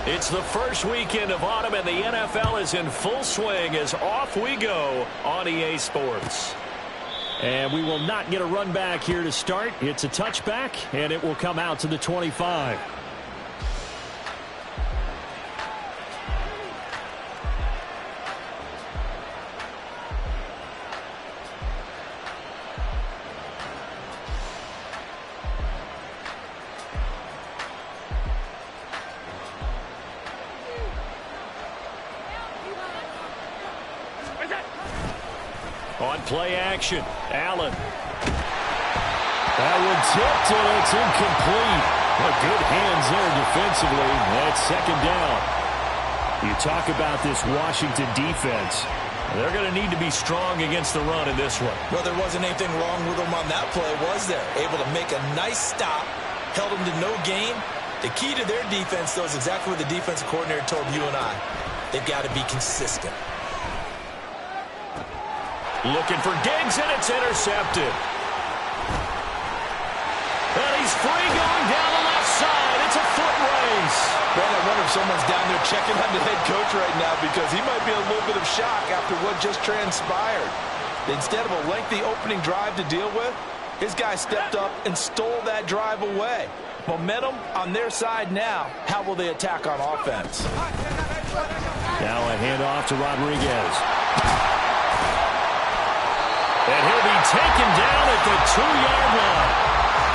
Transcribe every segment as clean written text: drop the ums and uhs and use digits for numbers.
It's the first weekend of autumn, and the NFL is in full swing as off we go on EA Sports. And we will not get a run back here to start. It's a touchback, and it will come out to the 25. On play action, Allen. That one tipped, and it's incomplete. Well, good hands there defensively. That's second down. You talk about this Washington defense. They're going to need to be strong against the run in this one. Well, there wasn't anything wrong with them on that play, was there? Able to make a nice stop, held them to no gain. The key to their defense, though, is exactly what the defensive coordinator told you and I. They've got to be consistent. Looking for Diggs, and it's intercepted. And he's free going down the left side. It's a foot race. Man, I wonder if someone's down there checking on the head coach right now because he might be in a little bit of shock after what just transpired. Instead of a lengthy opening drive to deal with, his guy stepped up and stole that drive away. Momentum on their side now. How will they attack on offense? Now a handoff to Rodriguez. And he'll be taken down at the 2-yard line.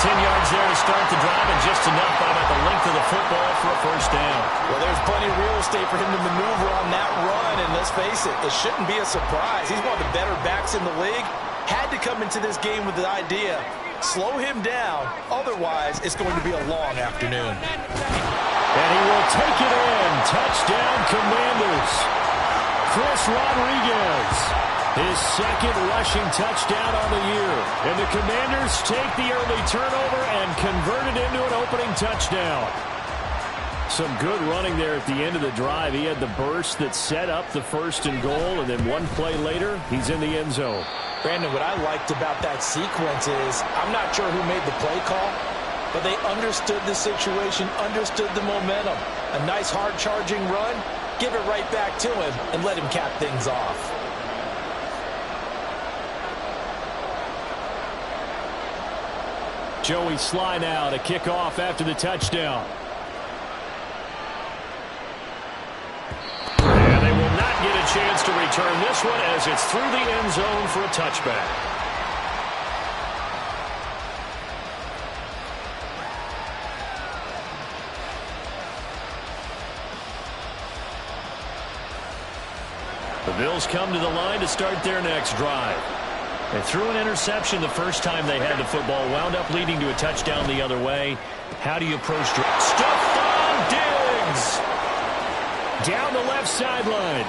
10 yards there to start the drive, and just enough by about the length of the football for a first down. Well, there's plenty of real estate for him to maneuver on that run, and let's face it, it shouldn't be a surprise. He's one of the better backs in the league. Had to come into this game with the idea, slow him down, otherwise it's going to be a long afternoon. And he will take it in. Touchdown, Commanders. Chris Rodriguez. His second rushing touchdown on the year. And the Commanders take the early turnover and convert it into an opening touchdown. Some good running there at the end of the drive. He had the burst that set up the first and goal, and then one play later, he's in the end zone. Brandon, what I liked about that sequence is, I'm not sure who made the play call, but they understood the situation, understood the momentum. A nice hard-charging run, give it right back to him, and let him cap things off. Joey Sly now to kick off after the touchdown. And they will not get a chance to return this one as it's through the end zone for a touchback. The Bills come to the line to start their next drive. They threw an interception the first time they had the football, wound up leading to a touchdown the other way. How do you approach Stephon Diggs down the left sideline.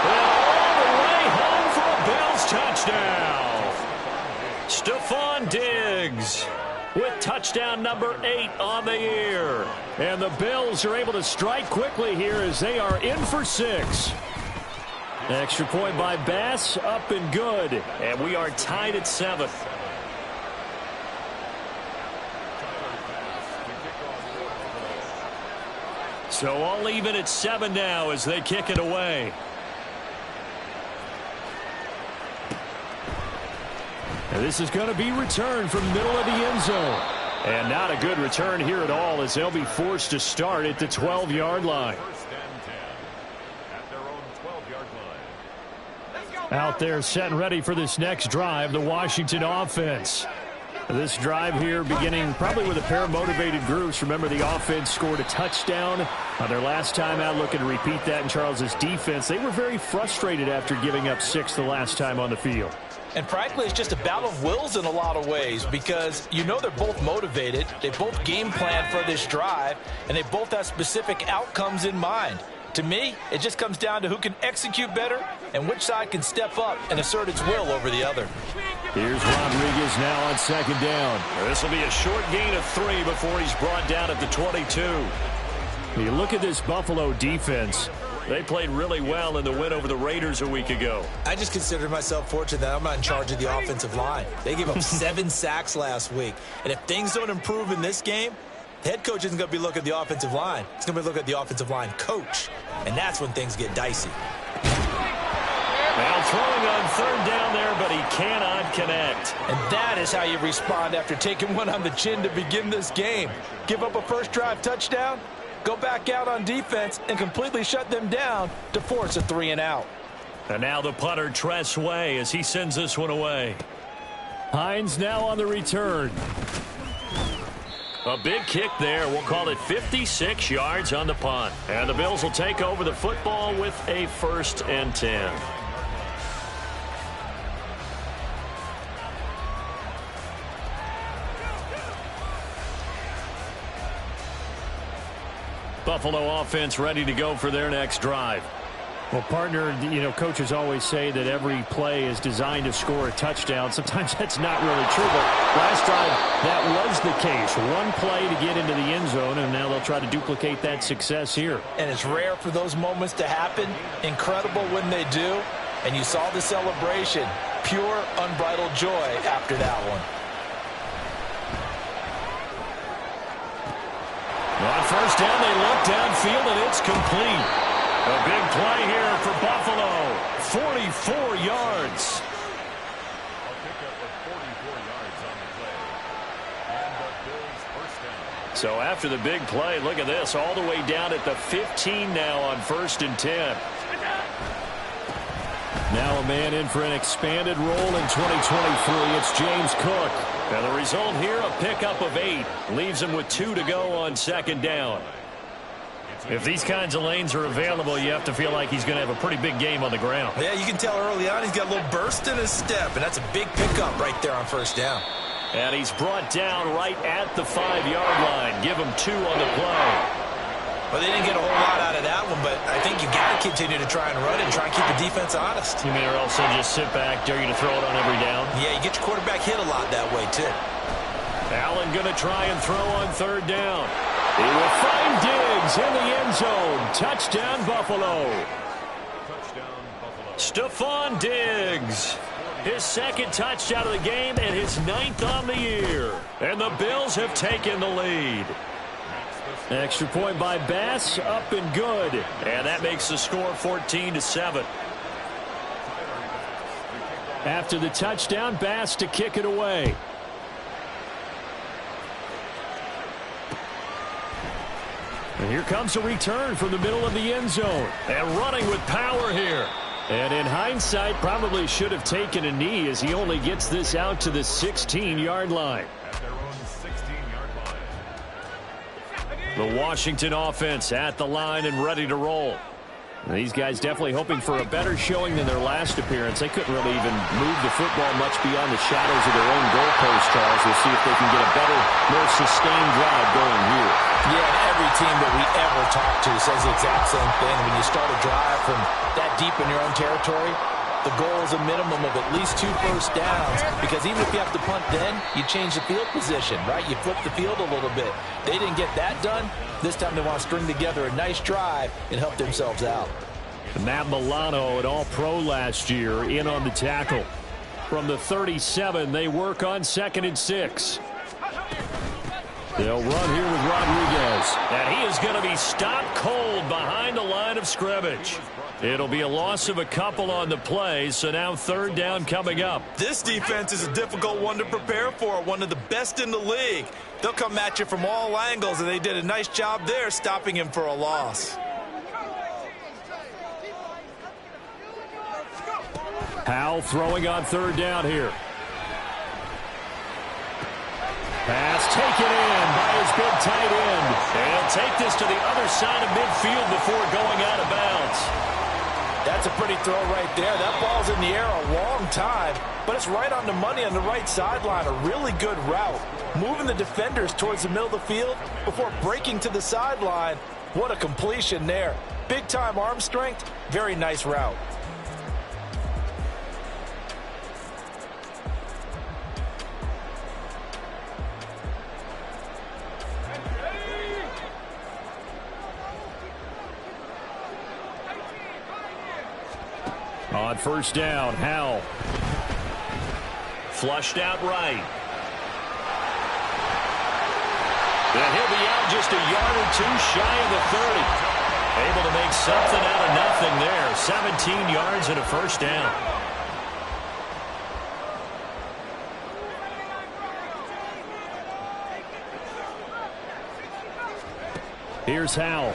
And all the way home for a Bills touchdown. Stephon Diggs with touchdown number 8 on the year. And the Bills are able to strike quickly here as they are in for 6. Extra point by Bass, up and good. And we are tied at 7. So all even at 7 now as they kick it away. And this is going to be returned from the middle of the end zone. And not a good return here at all as they'll be forced to start at the 12-yard line. Out there set and ready for this next drive, the Washington offense. This drive here beginning probably with a pair of motivated groups. Remember, the offense scored a touchdown on their last time out, looking to repeat that in Charles's defense. They were very frustrated after giving up 6 the last time on the field. And frankly, it's just a battle of wills in a lot of ways because you know they're both motivated. They both game plan for this drive, and they both have specific outcomes in mind. To me, it just comes down to who can execute better and which side can step up and assert its will over the other. Here's Rodriguez now on second down. This will be a short gain of 3 before he's brought down at the 22. You look at this Buffalo defense. They played really well in the win over the Raiders a week ago. I just consider myself fortunate that I'm not in charge of the offensive line. They gave up 7 sacks last week. And if things don't improve in this game, the head coach isn't going to be looking at the offensive line. He's going to be looking at the offensive line coach. And that's when things get dicey. Now throwing on third down there, but he cannot connect. And that is how you respond after taking one on the chin to begin this game. Give up a first drive touchdown, go back out on defense, and completely shut them down to force a 3 and out. And now the punter, Tress Way, as he sends this one away. Hines now on the return. A big kick there. We'll call it 56 yards on the punt. And the Bills will take over the football with a 1st and 10. Buffalo offense ready to go for their next drive. Well, partner, coaches always say that every play is designed to score a touchdown. Sometimes that's not really true, but last drive that was the case. One play to get into the end zone, and now they'll try to duplicate that success here. And it's rare for those moments to happen. Incredible when they do. And you saw the celebration. Pure, unbridled joy after that one. On first down, they look downfield, and it's complete. A big play here for Buffalo. 44 yards. So after the big play, look at this, all the way down at the 15 now on 1st and 10. Now a man in for an expanded role in 2023. It's James Cook. And the result here, a pickup of 8. Leaves him with 2 to go on 2nd down. If these kinds of lanes are available, you have to feel like he's going to have a pretty big game on the ground. Yeah, you can tell early on he's got a little burst in his step, and that's a big pickup right there on 1st down. And he's brought down right at the 5-yard line. Give him 2 on the play. Well, they didn't get a whole lot out of that one, but I think you got to continue to try and run it and try and keep the defense honest. You mean, or else they'll just sit back, dare you to throw it on every down? Yeah, you get your quarterback hit a lot that way, too. Allen going to try and throw on 3rd down. He will find Diggs in the end zone. Touchdown, Buffalo. Stephon Diggs. His 2nd touchdown of the game and his 9th on the year. And the Bills have taken the lead. Extra point by Bass, up and good. And that makes the score 14-7. After the touchdown, Bass to kick it away. And here comes a return from the middle of the end zone. And running with power here. And in hindsight, probably should have taken a knee as he only gets this out to the 16-yard line. The Washington offense at the line and ready to roll. These guys definitely hoping for a better showing than their last appearance. They couldn't really even move the football much beyond the shadows of their own goalpost, Charles. We'll see if they can get a better, more sustained drive going here. Yeah, and every team that we ever talk to says the exact same thing. When you start a drive from that deep in your own territory, the goal is a minimum of at least 2 first downs, because even if you have to punt then, you change the field position, right? You flip the field a little bit. They didn't get that done. This time they want to string together a nice drive and help themselves out. Matt Milano, an all-pro last year, in on the tackle. From the 37, they work on 2nd and 6. They'll run here with Rodriguez. And he is going to be stopped cold behind the line of scrimmage. It'll be a loss of a couple on the play, so now 3rd down coming up. This defense is a difficult one to prepare for, one of the best in the league. They'll come at you from all angles, and they did a nice job there stopping him for a loss. Howell throwing on 3rd down here. Pass taken in by his big tight end. And he'll take this to the other side of midfield before going out of bounds. That's a pretty throw right there. That ball's in the air a long time, but it's right on the money on the right sideline. A really good route. Moving the defenders towards the middle of the field before breaking to the sideline. What a completion there. Big-time arm strength. Very nice route. On 1st down, Howell. Flushed out right. And he'll be out just a yard or two shy of the 30. Able to make something out of nothing there. 17 yards and a first down. Here's Howell.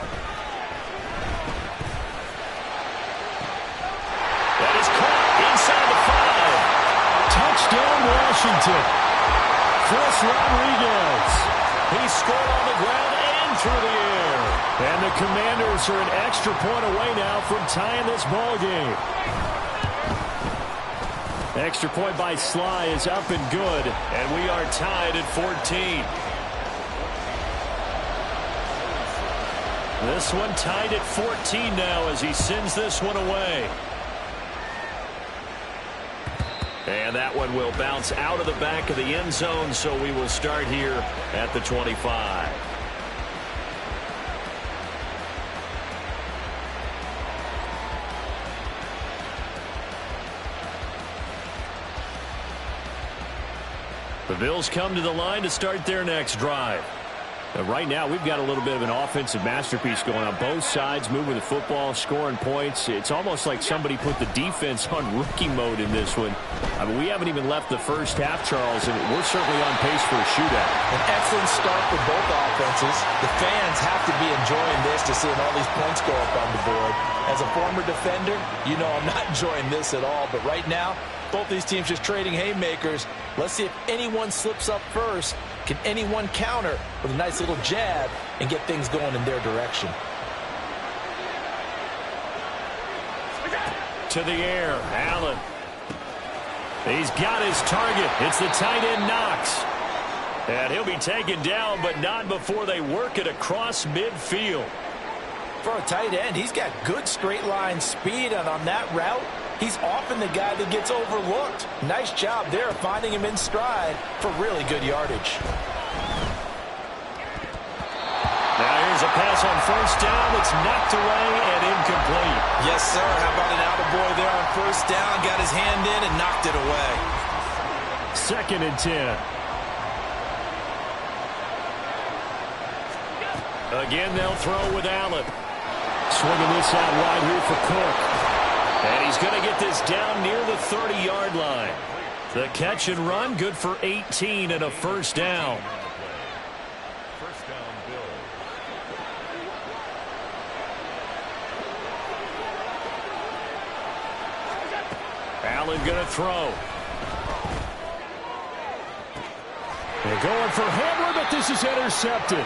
That is caught inside the 5. Touchdown, Washington. Chris Rodriguez. He scored on the ground and through the air. And the Commanders are an extra point away now from tying this ball game. Extra point by Sly is up and good. And we are tied at 14. This one tied at 14 now as he sends this one away. And that one will bounce out of the back of the end zone, so we will start here at the 25. The Bills come to the line to start their next drive. Right now, we've got a little bit of an offensive masterpiece going on. Both sides moving the football, scoring points. It's almost like somebody put the defense on rookie mode in this one. I mean, we haven't even left the first half, Charles, and we're certainly on pace for a shootout. An excellent start for both offenses. The fans have to be enjoying this to seeing all these points go up on the board. As a former defender, you know I'm not enjoying this at all. But right now, both these teams just trading haymakers. Let's see if anyone slips up first. Can anyone counter with a nice little jab and get things going in their direction? To the air, Allen. He's got his target. It's the tight end Knox. And he'll be taken down, but not before they work it across midfield. For a tight end, he's got good straight line speed, and on that route, he's often the guy that gets overlooked. Nice job there finding him in stride for really good yardage. Now here's a pass on first down that's knocked away and incomplete. Yes, sir. How about an attaboy there on first down? Got his hand in and knocked it away. 2nd and 10. Again, they'll throw with Allen. Swinging this out wide here for Cook. And he's going to get this down near the 30-yard line. The catch and run, good for 18 and a first down. Allen going to throw. They're going for Hamler, but this is intercepted.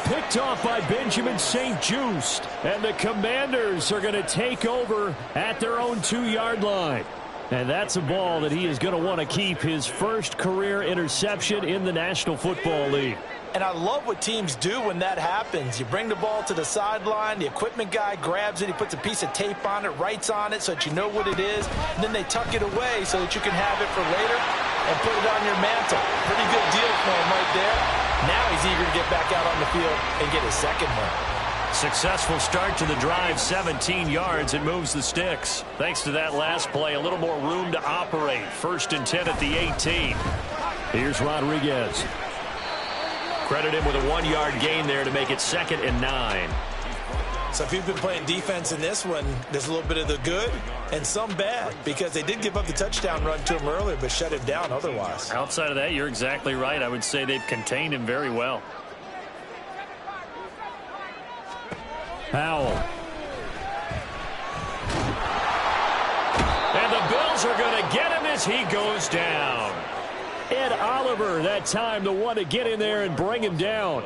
Picked off by Benjamin St-Juste. And the Commanders are going to take over at their own 2-yard line. And that's a ball that he is going to want to keep, his first career interception in the National Football League. And I love what teams do when that happens. You bring the ball to the sideline, the equipment guy grabs it, he puts a piece of tape on it, writes on it so that you know what it is, and then they tuck it away so that you can have it for later and put it on your mantle. Pretty good deal for him right there. Now he's eager to get back out on the field and get his second one. Successful start to the drive, 17 yards, and moves the sticks. Thanks to that last play, a little more room to operate. 1st and 10 at the 18. Here's Rodriguez. Credit him with a 1-yard gain there to make it 2nd and 9. So if you've been playing defense in this one, there's a little bit of the good and some bad, because they did give up the touchdown run to him earlier but shut him down otherwise. Outside of that, you're exactly right. I would say they've contained him very well. Howell. And the Bills are going to get him as he goes down. Ed Oliver, that time, the one to get in there and bring him down.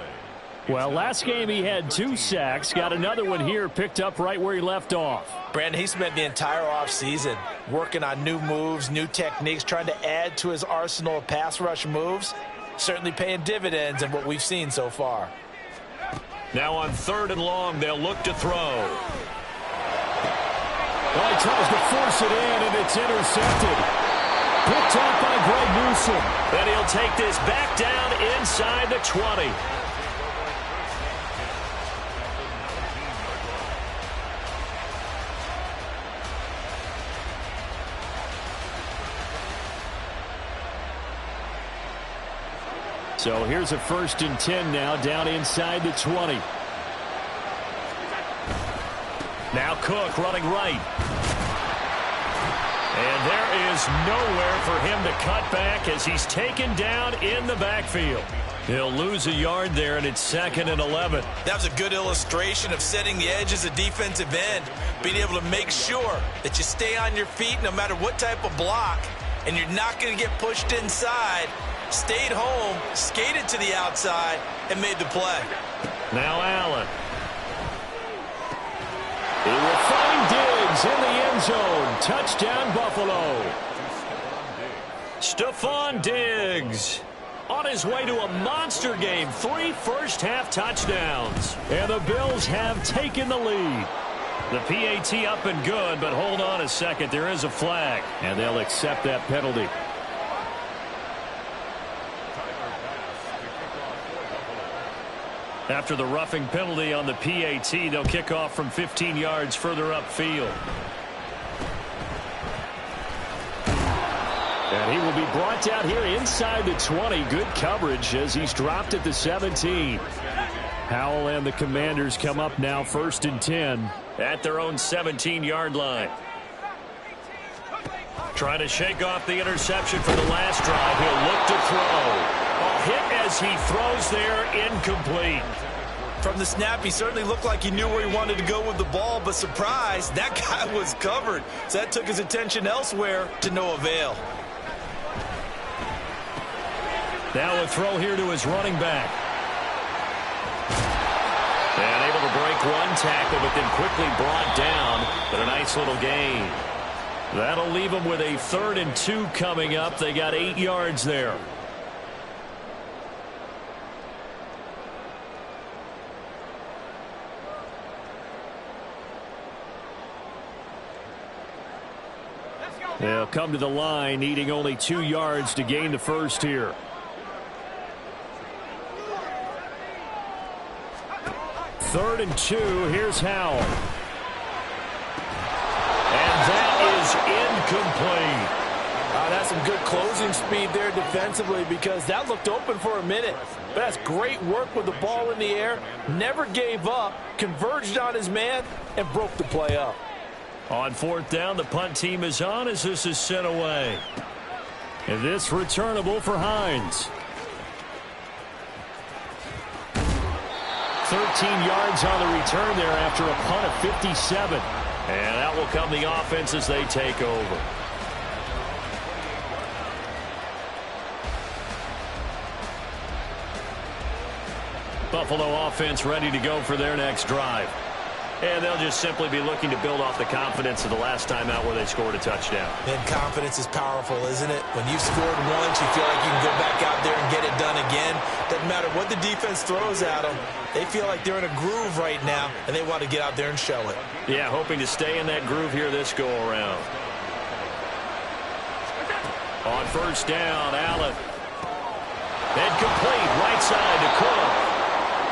Well, last game he had 2 sacks. Got another one here, picked up right where he left off. Brandon, he spent the entire offseason working on new moves, new techniques, trying to add to his arsenal of pass rush moves. Certainly paying dividends in what we've seen so far. Now on 3rd and long, they'll look to throw. Well, he tries to force it in, and it's intercepted. Picked off by Greg Newsome. Then he'll take this back down inside the 20. So here's a 1st and 10 now, down inside the 20. Now Cook running right. And there is nowhere for him to cut back as he's taken down in the backfield. He'll lose a yard there, and it's 2nd and 11. That was a good illustration of setting the edge as a defensive end, being able to make sure that you stay on your feet no matter what type of block, and you're not going to get pushed inside. Stayed home, skated to the outside, and made the play. Now Allen. He will find Diggs in the end zone. Touchdown, Buffalo. Stephon Diggs on his way to a monster game. 3 first-half touchdowns. And the Bills have taken the lead. The PAT up and good, but hold on a second. There is a flag. And they'll accept that penalty. After the roughing penalty on the PAT, they'll kick off from 15 yards further upfield. And he will be brought down here inside the 20. Good coverage as he's dropped at the 17. Howell and the Commanders come up now 1st and 10. At their own 17-yard line. Trying to shake off the interception for the last drive. He'll look to throw. A hit as he throws there, incomplete. From the snap, he certainly looked like he knew where he wanted to go with the ball, but surprise, that guy was covered. So that took his attention elsewhere to no avail. Now a throw here to his running back. And able to break one tackle, but then quickly brought down. But a nice little gain. That'll leave them with a 3rd and 2 coming up. They got 8 yards there. They'll come to the line, needing only 2 yards to gain the first here. Third and 2. Here's Howell. And that is incomplete. That's some good closing speed there defensively because that looked open for a minute. But that's great work with the ball in the air. Never gave up, converged on his man, and broke the play up. On 4th down, the punt team is on as this is sent away. And this returnable for Hines. 13 yards on the return there after a punt of 57. And out will come the offense as they take over. Buffalo offense ready to go for their next drive. And they'll just simply be looking to build off the confidence of the last time out where they scored a touchdown. And confidence is powerful, isn't it? When you've scored once, you feel like you can go back out there and get it done again. Doesn't matter what the defense throws at them. They feel like they're in a groove right now, and they want to get out there and show it. Yeah, hoping to stay in that groove here this go-around. On 1st down, Allen. Incomplete, right side to Cook.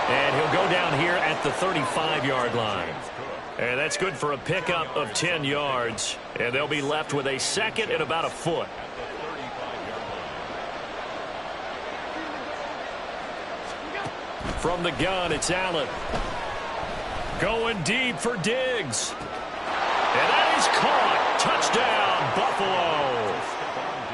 And he'll go down here at the 35-yard line. And that's good for a pickup of 10 yards. And they'll be left with a 2nd and about a foot. From the gun, it's Allen. Going deep for Diggs. And that is caught. Touchdown, Buffalo.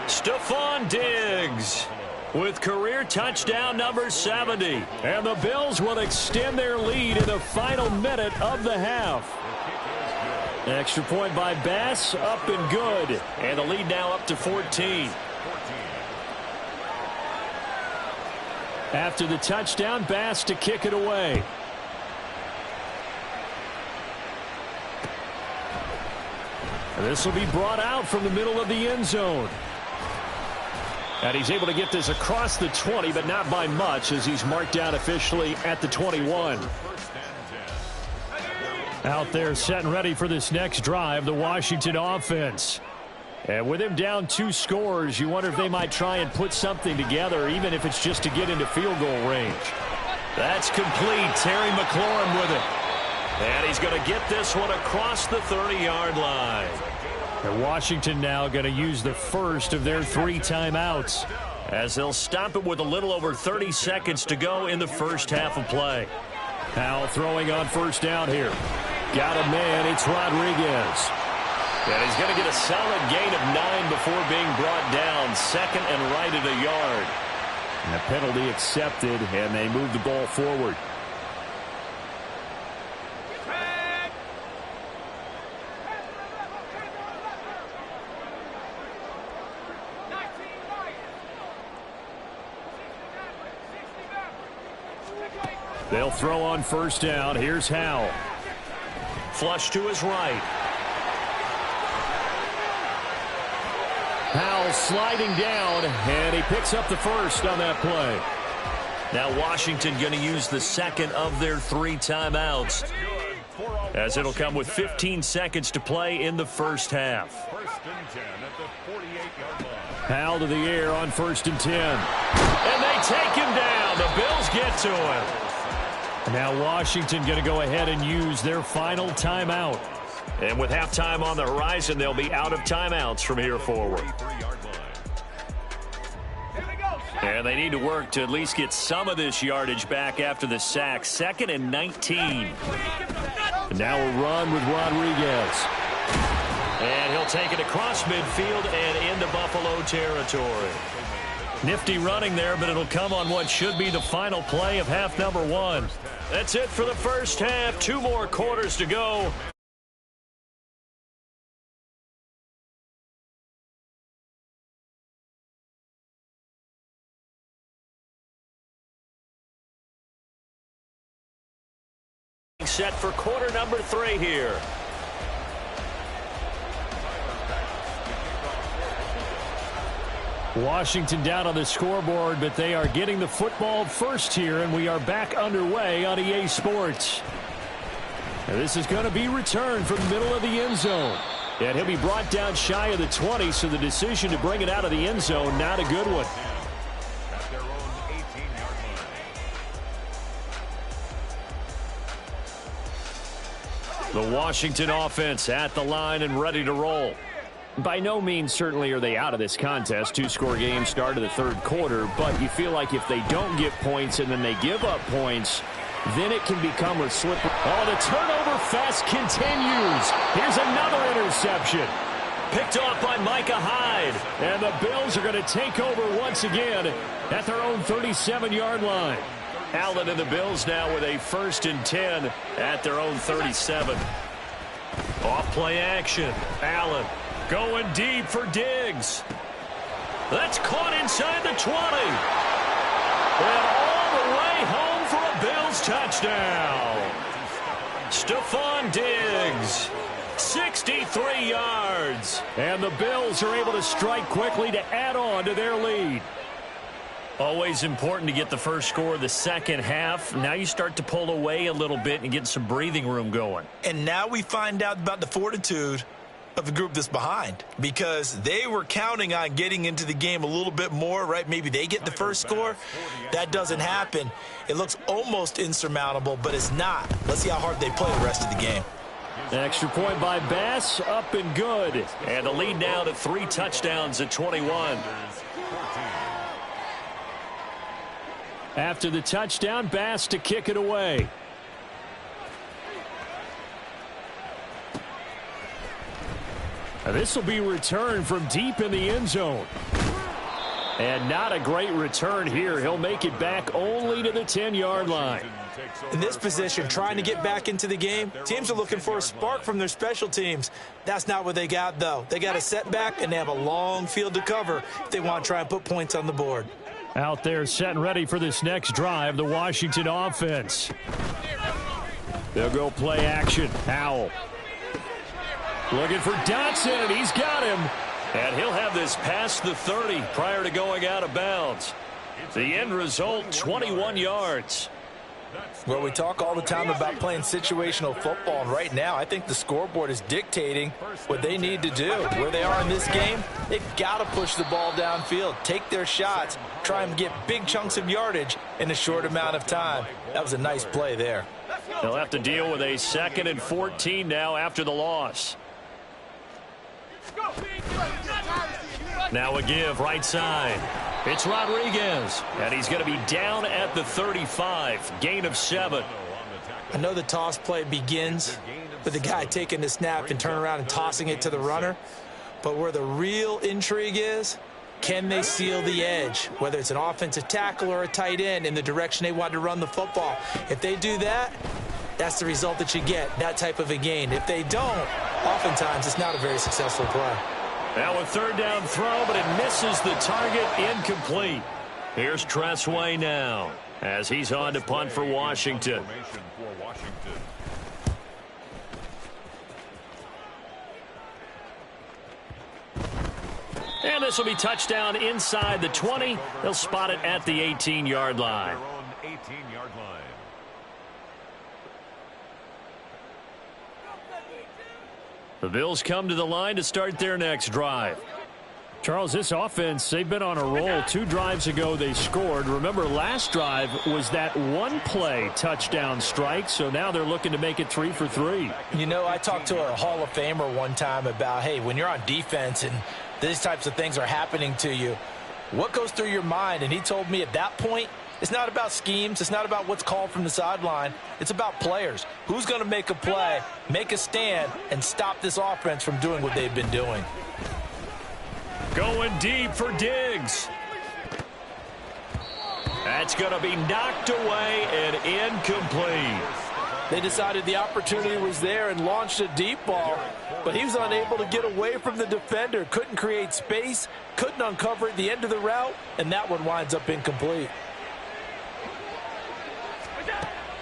Stephon Diggs with career touchdown number 70. And the Bills will extend their lead in the final minute of the half. Extra point by Bass, up and good. And the lead now up to 14. After the touchdown, Bass to kick it away. And this will be brought out from the middle of the end zone. And he's able to get this across the 20, but not by much as he's marked down officially at the 21. Out there set and ready for this next drive, the Washington offense. And with him down 2 scores, you wonder if they might try and put something together, even if it's just to get into field goal range. That's complete. Terry McLaurin with it. And he's going to get this one across the 30-yard line. And Washington now going to use the first of their 3 timeouts. as they'll stop it with a little over 30 seconds to go in the first half of play. Powell throwing on first down here. Got a man. It's Rodriguez. And he's going to get a solid gain of 9 before being brought down. Second and right at a yard. And the penalty accepted, and they move the ball forward. They'll throw on first down. Here's Howell. Flush to his right. Howell sliding down, and he picks up the first on that play. Now Washington going to use the second of their 3 timeouts, as it'll come with 15 seconds to play in the first half. Howell to the air on 1st and 10. And they take him down. The Bills get to him. Now Washington going to go ahead and use their final timeout. And with halftime on the horizon, they'll be out of timeouts from here forward. And they need to work to at least get some of this yardage back after the sack. 2nd and 19. And now a run with Rodriguez. And he'll take it across midfield and into Buffalo territory. Nifty running there, but it'll come on what should be the final play of half number 1. That's it for the first half. 2 more quarters to go. Set for quarter number 3 here. Washington down on the scoreboard, but they are getting the football first here, and we are back underway on EA Sports. Now this is going to be returned from the middle of the end zone. And he'll be brought down shy of the 20, so the decision to bring it out of the end zone, not a good one. The Washington offense at the line and ready to roll. By no means certainly are they out of this contest. 2-score game start of the 3rd quarter, but you feel like if they don't get points and then they give up points, then it can become a slippery. Oh, the turnover fest continues. Here's another interception. Picked off by Micah Hyde. And the Bills are going to take over once again at their own 37-yard line. Allen and the Bills now with a 1st and 10 at their own 37. Off play action. Allen going deep for Diggs. That's caught inside the 20. And all the way home for a Bills touchdown. Stephon Diggs, 63 yards. And the Bills are able to strike quickly to add on to their lead. Always important to get the first score of the second half. Now you start to pull away a little bit and get some breathing room going. And now we find out about the fortitude of the group that's behind, because they were counting on getting into the game a little bit more, right? Maybe they get the first score. That doesn't happen. It looks almost insurmountable, but it's not. Let's see how hard they play the rest of the game. Extra point by Bass, up and good. And the lead now to 3 touchdowns at 21. After the touchdown, Bass to kick it away. This will be returned from deep in the end zone. And not a great return here. He'll make it back only to the 10-yard line. In this position, trying to get back into the game, teams are looking for a spark from their special teams. That's not what they got, though. They got a setback, and they have a long field to cover if they want to try and put points on the board. Out there set and ready for this next drive, the Washington offense. They'll go play action. Howell looking for Dotson, and he's got him. And he'll have this past the 30 prior to going out of bounds. The end result, 21 yards. Well, we talk all the time about playing situational football, and right now I think the scoreboard is dictating what they need to do. Where they are in this game, they've got to push the ball downfield, take their shots, try and get big chunks of yardage in a short amount of time. That was a nice play there. They'll have to deal with a 2nd and 14 now after the loss. Now a give right side. It's Rodriguez, and he's going to be down at the 35, gain of 7. I know the toss play begins with the guy taking the snap and turning around and tossing it to the runner, but where the real intrigue is, can they seal the edge, whether it's an offensive tackle or a tight end, in the direction they want to run the football? If they do that, that's the result that you get, that type of a gain. If they don't, oftentimes it's not a very successful play. Now a third down throw, but it misses the target, incomplete. Here's Tressway now as he's on to punt for Washington. And this will be touchdown inside the 20. They'll spot it at the 18-yard line. The Bills come to the line to start their next drive. Charles, this offense, they've been on a roll. 2 drives ago, they scored. Remember, last drive was that one-play touchdown strike, so now they're looking to make it 3 for 3. You know, I talked to a Hall of Famer one time about, hey, when you're on defense and these types of things are happening to you, what goes through your mind? And he told me at that point, it's not about schemes. It's not about what's called from the sideline. It's about players. Who's going to make a play, make a stand, and stop this offense from doing what they've been doing? Going deep for Diggs. That's going to be knocked away and incomplete. They decided the opportunity was there and launched a deep ball, but he was unable to get away from the defender, couldn't create space, couldn't uncover at the end of the route, and that one winds up incomplete.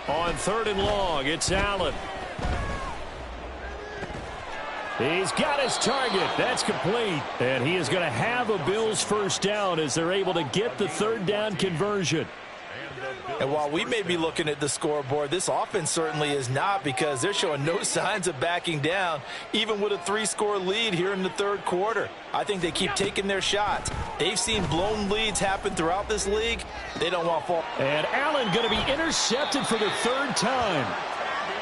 On 3rd and long, it's Allen. He's got his target. That's complete. And he is going to have a Bills first down as they're able to get the 3rd down conversion. And while we may be looking at the scoreboard, this offense certainly is not, because they're showing no signs of backing down, even with a 3-score lead here in the 3rd quarter. I think they keep taking their shots. They've seen blown leads happen throughout this league. They don't want to fall. And Allen going to be intercepted for the 3rd time.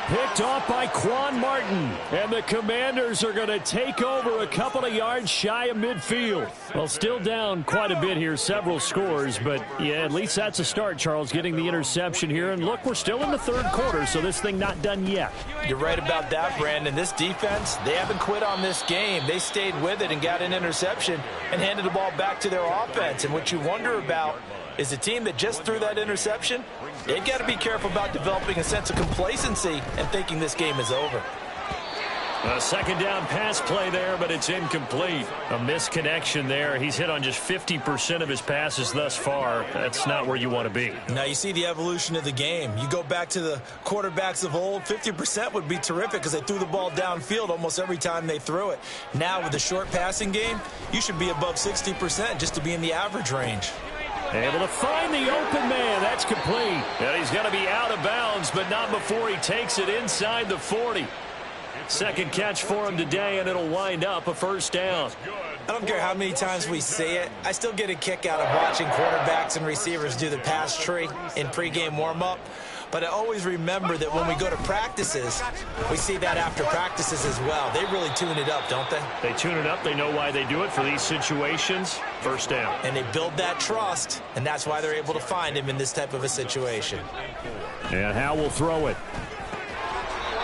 Picked off by Quan Martin. And the Commanders are going to take over a couple of yards shy of midfield. Well, still down quite a bit here, several scores. But, yeah, at least that's a start, Charles, getting the interception here. And, look, we're still in the 3rd quarter, so this thing not done yet. You're right about that, Brandon. This defense, they haven't quit on this game. They stayed with it and got an interception and handed the ball back to their offense. And what you wonder about is a team that just threw that interception, they've got to be careful about developing a sense of complacency and thinking this game is over. A 2nd down pass play there, but it's incomplete. A misconnection there. He's hit on just 50% of his passes thus far. That's not where you want to be. Now you see the evolution of the game. You go back to the quarterbacks of old, 50% would be terrific because they threw the ball downfield almost every time they threw it. Now with the short passing game, you should be above 60% just to be in the average range. Able to find the open man. That's complete. And he's going to be out of bounds, but not before he takes it inside the 40. 2nd catch for him today, and it'll wind up a 1st down. I don't care how many times we say it. I still get a kick out of watching quarterbacks and receivers do the pass tree in pregame warm-up. But I always remember that when we go to practices, we see that after practices as well. They really tune it up, don't they? They tune it up. They know why they do it for these situations. 1st down. And they build that trust, and that's why they're able to find him in this type of a situation. And Howe will throw it.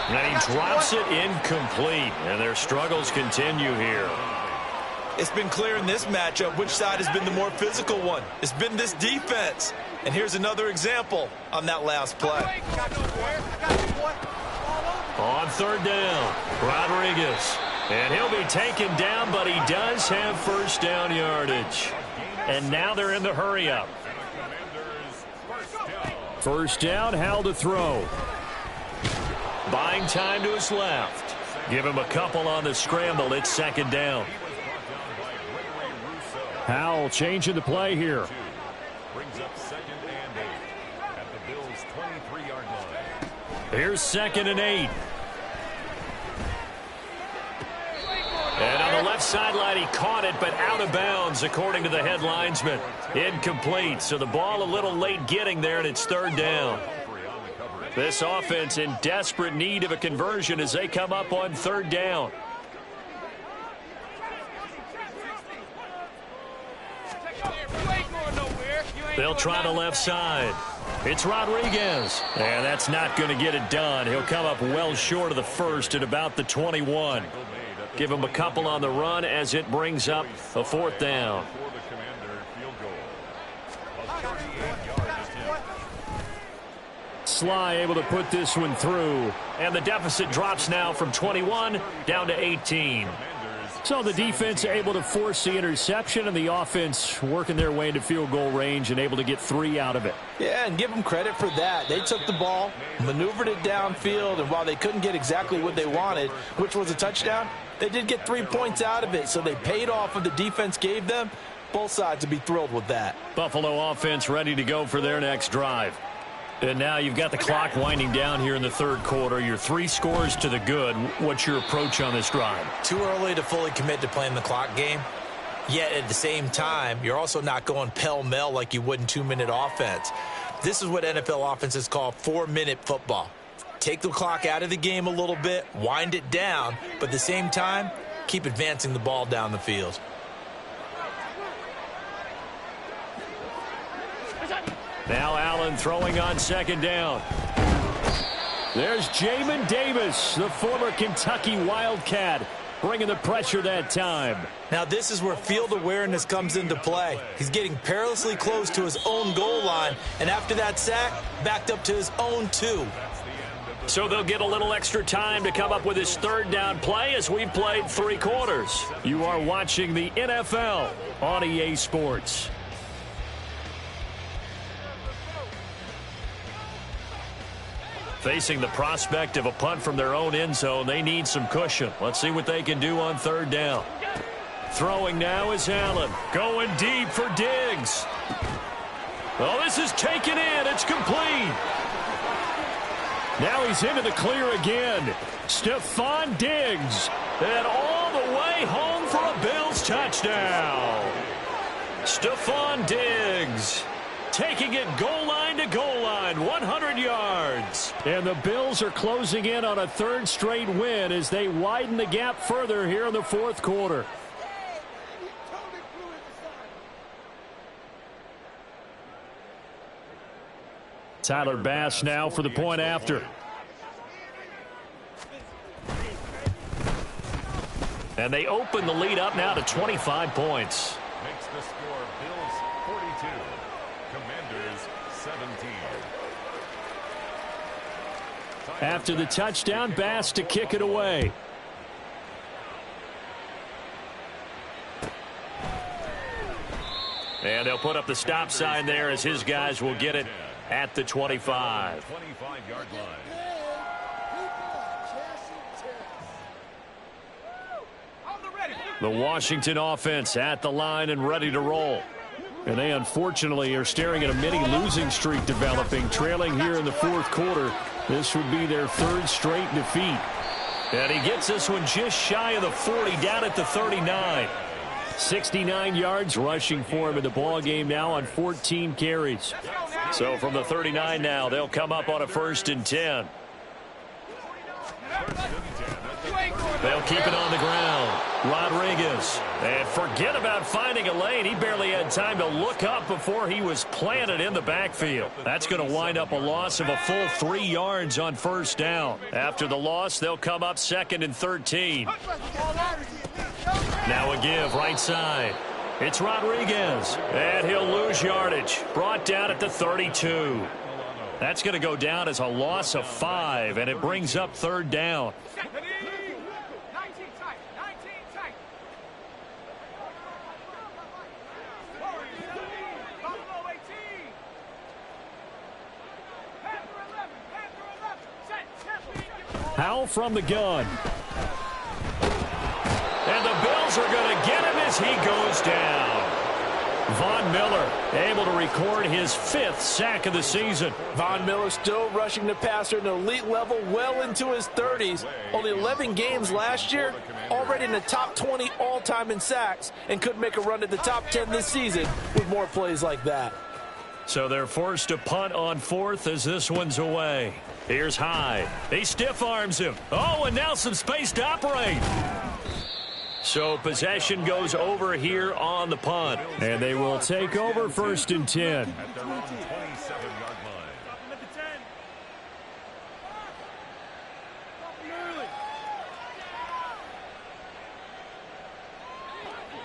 And he drops it incomplete. And their struggles continue here. It's been clear in this matchup which side has been the more physical one. It's been this defense. And here's another example on that last play. On 3rd down, Rodriguez. And he'll be taken down, but he does have 1st down yardage. And now they're in the hurry-up. 1st down, Howe to throw. Buying time to his left. Give him a couple on the scramble. It's 2nd down. Howell changing the play here. Brings up 2nd and 8 at the Bills' 23-yard line. Here's 2nd and 8. And on the left sideline, he caught it, but out of bounds, according to the head linesman. Incomplete. So the ball a little late getting there, and it's 3rd down. This offense in desperate need of a conversion as they come up on 3rd down. They'll try the left side. It's Rodriguez. And that's not going to get it done. He'll come up well short of the first at about the 21. Give him a couple on the run as it brings up a fourth down. Sly able to put this one through. And the deficit drops now from 21 down to 18. So the defense able to force the interception, and the offense working their way into field goal range and able to get 3 out of it. Yeah, and give them credit for that. They took the ball, maneuvered it downfield, and while they couldn't get exactly what they wanted, which was a touchdown, they did get 3 points out of it, so they paid off what the defense gave them. Both sides would be thrilled with that. Buffalo offense ready to go for their next drive. And now you've got the clock winding down here in the third quarter. You're 3 scores to the good. What's your approach on this drive? Too early to fully commit to playing the clock game. Yet at the same time, you're also not going pell-mell like you would in 2-minute offense. This is what NFL offenses call 4-minute football. Take the clock out of the game a little bit, wind it down, but at the same time, keep advancing the ball down the field. Now Allen throwing on second down. There's Jamin Davis, the former Kentucky Wildcat, bringing the pressure that time. Now this is where field awareness comes into play. He's getting perilously close to his own goal line, and after that sack, backed up to his own 2. So they'll get a little extra time to come up with his third down play as we've played 3 quarters. You are watching the NFL on EA Sports. Facing the prospect of a punt from their own end zone, they need some cushion. Let's see what they can do on third down. Throwing now is Allen. Going deep for Diggs. Oh, this is taken in. It's complete. Now he's into the clear again. Stephon Diggs. And all the way home for a Bills touchdown. Stephon Diggs taking it goal line to goal line, 100 yards. And the Bills are closing in on a 3rd straight win as they widen the gap further here in the 4th quarter. Tyler Bass now for the point after. And they open the lead up now to 25 points. Makes the score Bills 42, Commanders 17. After the touchdown, Bass to kick it away. And they'll put up the stop sign there as his guys will get it at the 25. 25-yard line. The Washington offense at the line and ready to roll. And they unfortunately are staring at a mini losing streak developing, trailing here in the 4th quarter. This would be their 3rd straight defeat. And he gets this one just shy of the 40, down at the 39. 69 yards rushing for him in the ball game now on 14 carries. So from the 39 now, they'll come up on a 1st and 10. They'll keep it on the ground. Rodriguez. And forget about finding a lane. He barely had time to look up before he was planted in the backfield. That's going to wind up a loss of a full 3 yards on 1st down. After the loss, they'll come up 2nd and 13. Now a give right side. It's Rodriguez. And he'll lose yardage. Brought down at the 32. That's going to go down as a loss of 5, and it brings up 3rd down. Howell from the gun. And the Bills are going to get him as he goes down. Von Miller able to record his 5th sack of the season. Von Miller still rushing the passer at an elite level well into his 30s. Only 11 games last year, already in the top 20 all-time in sacks, and could make a run at the top 10 this season with more plays like that. So they're forced to punt on 4th as this one's away. Here's Hyde. He stiff arms him. Oh, and now some space to operate. So possession goes over here on the punt. And they will take over 1st and 10. At their own 27-yard line.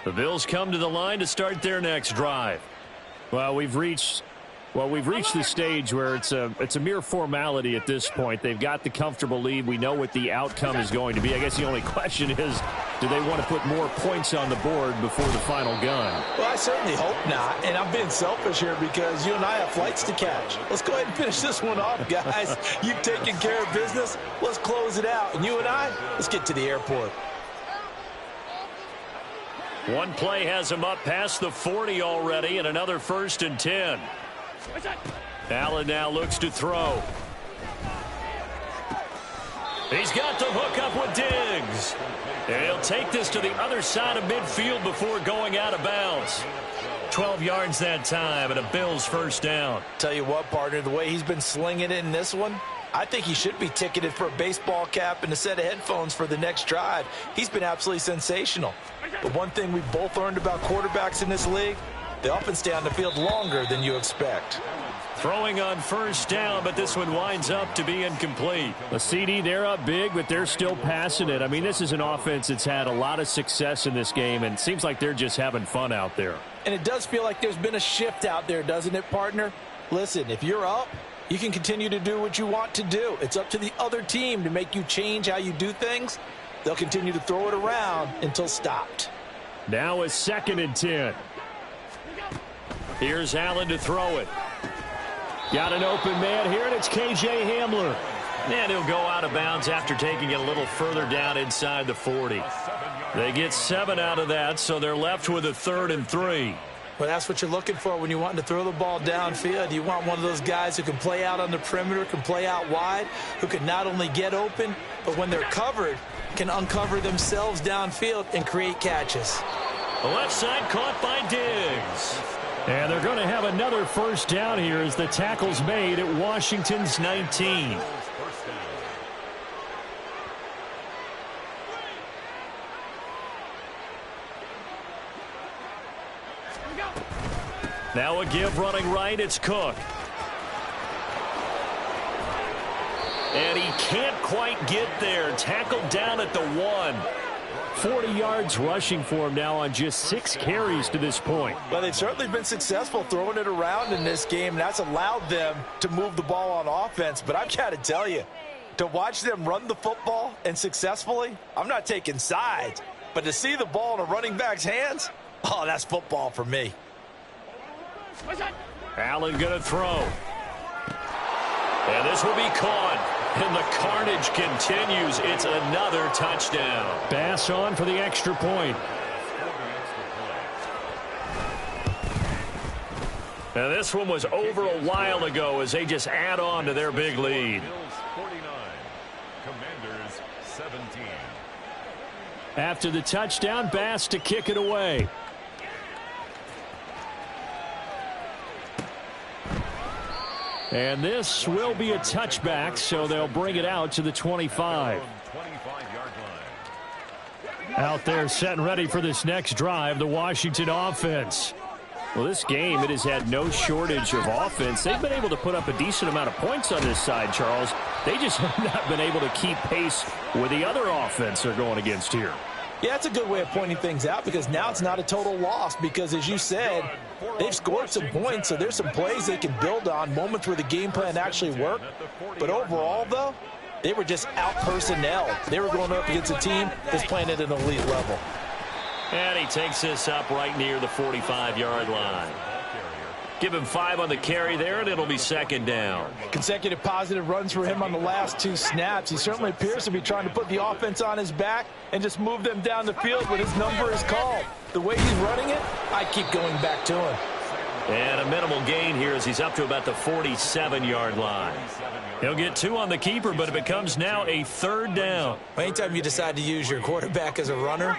The Bills come to the line to start their next drive. Well, we've reached the stage where it's a mere formality at this point. They've got the comfortable lead. We know what the outcome is going to be. I guess the only question is, do they want to put more points on the board before the final gun? Well, I certainly hope not, and I'm being selfish here because you and I have flights to catch. Let's go ahead and finish this one off, guys. You've taken care of business. Let's close it out. And you and I, let's get to the airport. One play has him up past the 40 already, and another 1st and 10. Allen now looks to throw. He's got the hook up with Diggs. And he'll take this to the other side of midfield before going out of bounds. 12 yards that time, and a Bills 1st down. Tell you what, partner, the way he's been slinging it in this one, I think he should be ticketed for a baseball cap and a set of headphones for the next drive. He's been absolutely sensational. But one thing we both learned about quarterbacks in this league, they often stay on the field longer than you expect. Throwing on 1st down, but this one winds up to be incomplete. A CD, they're up big, but they're still passing it. I mean, this is an offense that's had a lot of success in this game, and it seems like they're just having fun out there. And it does feel like there's been a shift out there, doesn't it, partner? Listen, if you're up, you can continue to do what you want to do. It's up to the other team to make you change how you do things. They'll continue to throw it around until stopped. Now it's 2nd and 10. Here's Allen to throw it. Got an open man here, and it's KJ Hamler. And he'll go out of bounds after taking it a little further down inside the 40. They get 7 out of that, so they're left with a 3rd and 3. Well, that's what you're looking for when you want to throw the ball downfield. You want one of those guys who can play out on the perimeter, can play out wide, who can not only get open, but when they're covered, can uncover themselves downfield and create catches. The left side caught by Diggs. And they're going to have another 1st down here as the tackle's made at Washington's 19. Now a give running right, it's Cook. And he can't quite get there. Tackled down at the 1. 40 yards rushing for him now on just 6 carries to this point. Well, they've certainly been successful throwing it around in this game, and that's allowed them to move the ball on offense. But I've got to tell you, to watch them run the football and successfully, I'm not taking sides, but to see the ball in a running back's hands, oh, that's football for me. Allen going to throw. And this will be caught. And the carnage continues. It's another touchdown. Bass on for the extra point. Now this one was over a while ago as they just add on to their big lead. Bills 49, Commanders 17. After the touchdown, Bass to kick it away. And this will be a touchback, so they'll bring it out to the 25. Out there set and ready for this next drive, the Washington offense. Well, this game, it has had no shortage of offense. They've been able to put up a decent amount of points on this side, Charles. They just have not been able to keep pace with the other offense they're going against here. Yeah, that's a good way of pointing things out because now it's not a total loss because, as you said, they've scored some points, so there's some plays they can build on, moments where the game plan actually worked. But overall, though, they were just out-personnel. They were going up against a team that's playing at an elite level. And he takes this up right near the 45-yard line. Give him 5 on the carry there, and it'll be 2nd down. Consecutive positive runs for him on the last 2 snaps. He certainly appears to be trying to put the offense on his back and just move them down the field when his number is called. The way he's running it, I keep going back to him. And a minimal gain here as he's up to about the 47-yard line. He'll get 2 on the keeper, but it becomes now a 3rd down. Anytime you decide to use your quarterback as a runner,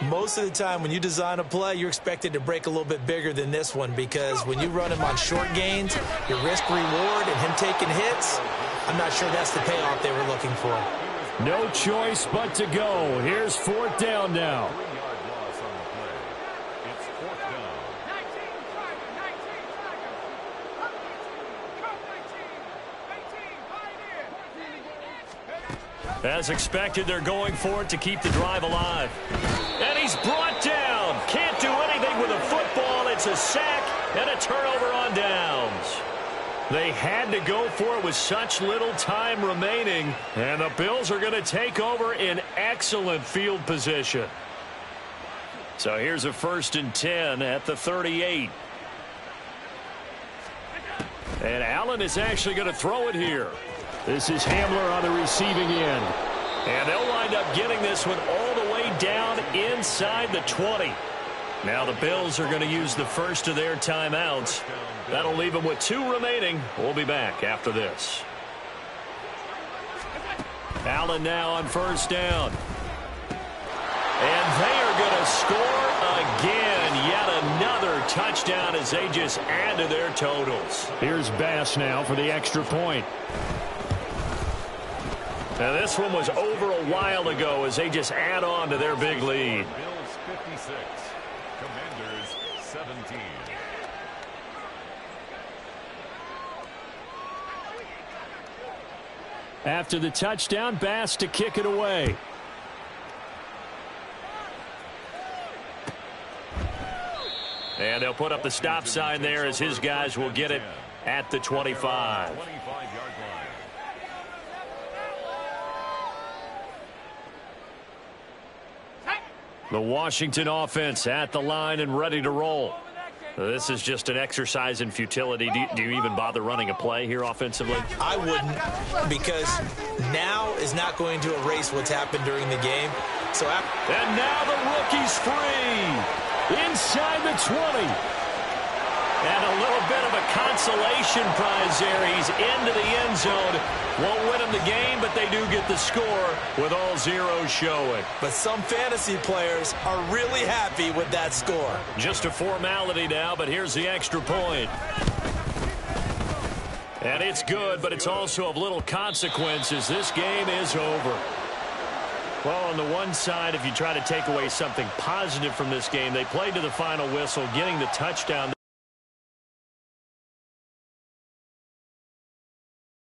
most of the time when you design a play, you're expected to break a little bit bigger than this one because when you run him on short gains, your risk reward and him taking hits, I'm not sure that's the payoff they were looking for. No choice but to go. Here's 4th down now. 3-yard loss on the play. It's 4th down. As expected, they're going for it to keep the drive alive. And he's brought down. Can't do anything with a football. It's a sack and a turnover on downs. They had to go for it with such little time remaining. And the Bills are going to take over in excellent field position. So here's a 1st and 10 at the 38. And Allen is actually going to throw it here. This is Hamler on the receiving end. And they'll wind up getting this one all the way down inside the 20. Now the Bills are going to use the first of their timeouts. That'll leave them with 2 remaining. We'll be back after this. Allen now on 1st down. And they are going to score again. Yet another touchdown as they just add to their totals. Here's Bass now for the extra point. Now this one was over a while ago as they just add on to their big lead. Bills 56. Commanders 17. After the touchdown, Bass to kick it away. And they'll put up the stop sign there as his guys will get it at the 25. 25-yard line. The Washington offense at the line and ready to roll. This is just an exercise in futility. Do you even bother running a play here offensively? I wouldn't, because now is not going to erase what's happened during the game. And now the rookie's free inside the 20. And a little bit of a consolation prize there. He's into the end zone. Won't win him the game, but they do get the score with all zeros showing. But some fantasy players are really happy with that score. Just a formality now, but here's the extra point. And it's good, but it's also of little consequences. This game is over. Well, on the one side, if you try to take away something positive from this game, they played to the final whistle, getting the touchdown.